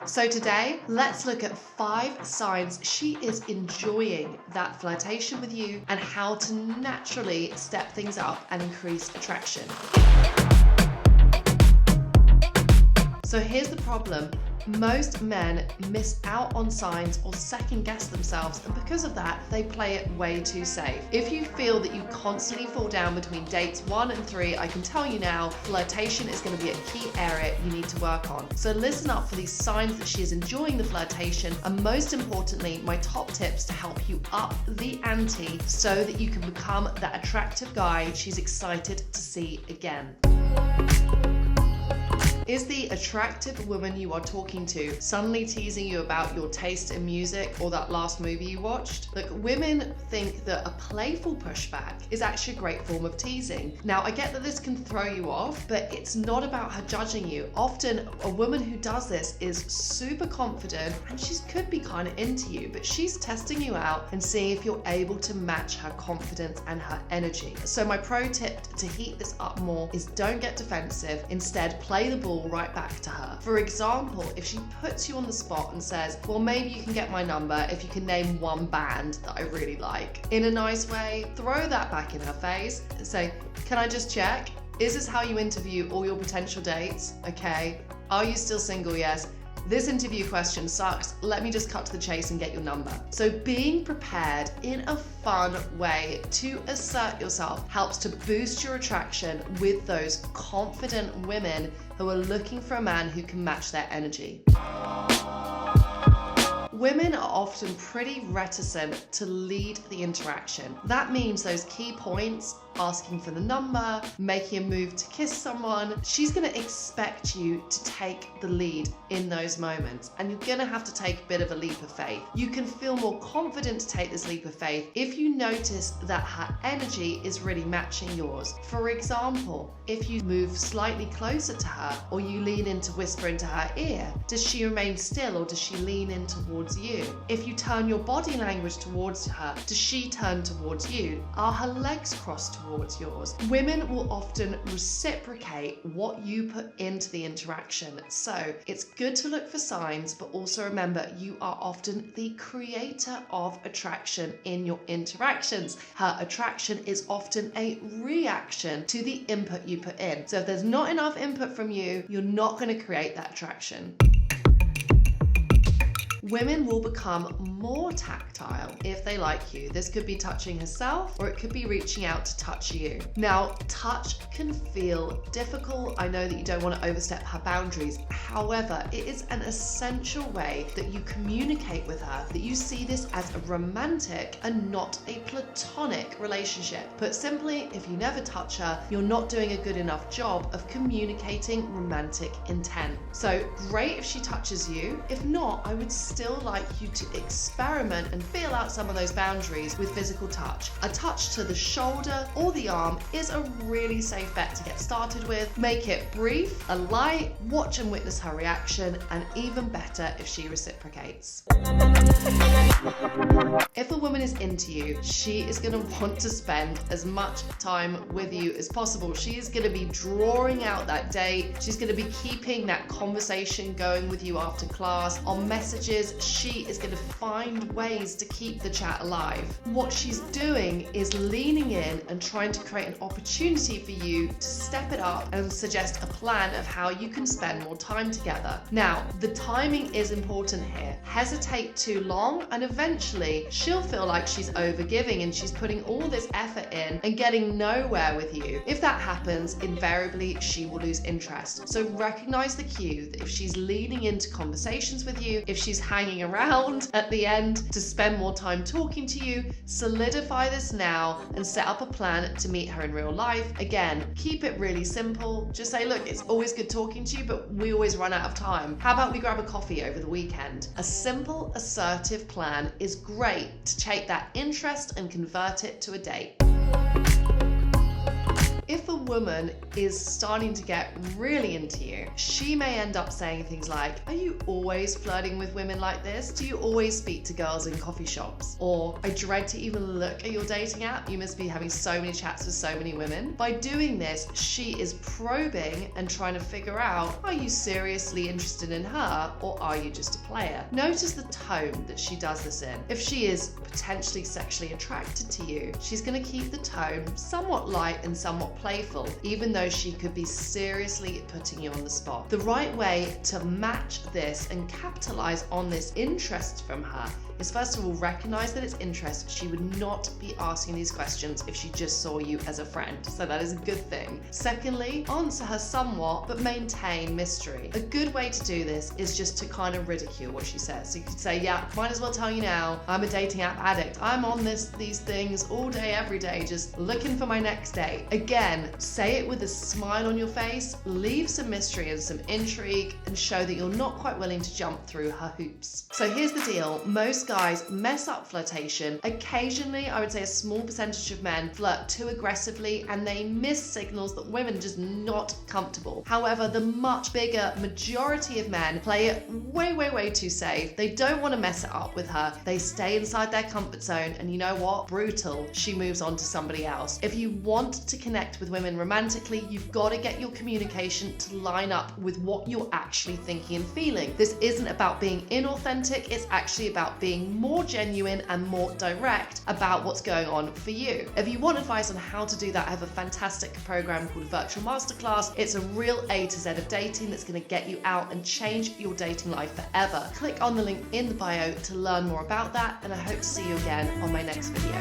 So today, let's look at 5 signs she is enjoying that flirtation with you and how to naturally step things up and increase attraction. So here's the problem. Most men miss out on signs or second guess themselves, and because of that, they play it way too safe. If you feel that you constantly fall down between dates 1 and 3, I can tell you now, flirtation is going to be a key area you need to work on. So listen up for these signs that she is enjoying the flirtation, and most importantly, my top tips to help you up the ante so that you can become that attractive guy she's excited to see again. Is the attractive woman you are talking to suddenly teasing you about your taste in music or that last movie you watched? Look, women think that a playful pushback is actually a great form of teasing. Now, I get that this can throw you off, but it's not about her judging you. Often, a woman who does this is super confident and she could be kind of into you, but she's testing you out and seeing if you're able to match her confidence and her energy. So my pro tip to heat this up more is don't get defensive. Instead, play the ball right back to her. For example, if she puts you on the spot and says, well, maybe you can get my number if you can name one band that I really like. In a nice way, throw that back in her face and say, can I just check? Is this how you interview all your potential dates? Okay. Are you still single? Yes. This interview question sucks. Let me just cut to the chase and get your number. So being prepared in a fun way to assert yourself helps to boost your attraction with those confident women who are looking for a man who can match their energy. Women are often pretty reticent to lead the interaction. That means those key points, asking for the number, making a move to kiss someone, she's going to expect you to take the lead in those moments, and you're going to have to take a bit of a leap of faith. You can feel more confident to take this leap of faith if you notice that her energy is really matching yours. For example, if you move slightly closer to her or you lean in to whisper into her ear, does she remain still or does she lean in towards you? If you turn your body language towards her, does she turn towards you? Are her legs crossed towards yours? Women will often reciprocate what you put into the interaction. So it's good to look for signs, but also remember you are often the creator of attraction in your interactions. Her attraction is often a reaction to the input you put in. So if there's not enough input from you, you're not going to create that attraction. Women will become more tactile if they like you. This could be touching herself or it could be reaching out to touch you. Now, touch can feel difficult. I know that you don't want to overstep her boundaries. However, it is an essential way that you communicate with her that you see this as a romantic and not a platonic relationship. Put simply, if you never touch her, you're not doing a good enough job of communicating romantic intent. So great if she touches you. If not, I would still like you to experiment and feel out some of those boundaries with physical touch. A touch to the shoulder or the arm is a really safe bet to get started with. Make it brief, a light, watch and witness her reaction, and even better if she reciprocates. If a woman is into you, she is going to want to spend as much time with you as possible. She is going to be drawing out that date. She's going to be keeping that conversation going with you after class, on messages. She is going to find ways to keep the chat alive. What she's doing is leaning in and trying to create an opportunity for you to step it up and suggest a plan of how you can spend more time together. Now, the timing is important here. Hesitate too long and eventually she'll feel like she's overgiving and she's putting all this effort in and getting nowhere with you. If that happens, invariably she will lose interest. So recognize the cue that if she's leaning into conversations with you, if she's hanging around at the end to spend more time talking to you, solidify this now and set up a plan to meet her in real life. Again, keep it really simple. Just say, look, it's always good talking to you, but we always run out of time. How about we grab a coffee over the weekend? A simple, assertive plan is great to take that interest and convert it to a date. If a woman is starting to get really into you, she may end up saying things like, are you always flirting with women like this? Do you always speak to girls in coffee shops? Or, I dread to even look at your dating app. You must be having so many chats with so many women. By doing this, she is probing and trying to figure out, are you seriously interested in her, or are you just a player? Notice the tone that she does this in. If she is potentially sexually attracted to you, she's going to keep the tone somewhat light and somewhat playful, even though she could be seriously putting you on the spot. The right way to match this and capitalize on this interest from her is, first of all, recognize that it's interest. She would not be asking these questions if she just saw you as a friend, so that is a good thing. Secondly, answer her somewhat, but maintain mystery. A good way to do this is just to kind of ridicule what she says. So you could say, yeah, might as well tell you now, I'm a dating app addict. I'm on these things all day, every day, just looking for my next date. Again, say it with a smile on your face, leave some mystery and some intrigue, and show that you're not quite willing to jump through her hoops. So here's the deal. Most guys mess up flirtation. Occasionally, I would say a small percentage of men flirt too aggressively and they miss signals that women are just not comfortable. However, the much bigger majority of men play it way too safe. They don't want to mess it up with her. They stay inside their comfort zone, and you know what? Brutal. She moves on to somebody else. If you want to connect with women romantically, you've got to get your communication to line up with what you're actually thinking and feeling. This isn't about being inauthentic, it's actually about being more genuine and more direct about what's going on for you. If you want advice on how to do that, I have a fantastic program called Virtual Masterclass. It's a real A to Z of dating that's going to get you out and change your dating life forever. Click on the link in the bio to learn more about that, and I hope to see you again on my next video.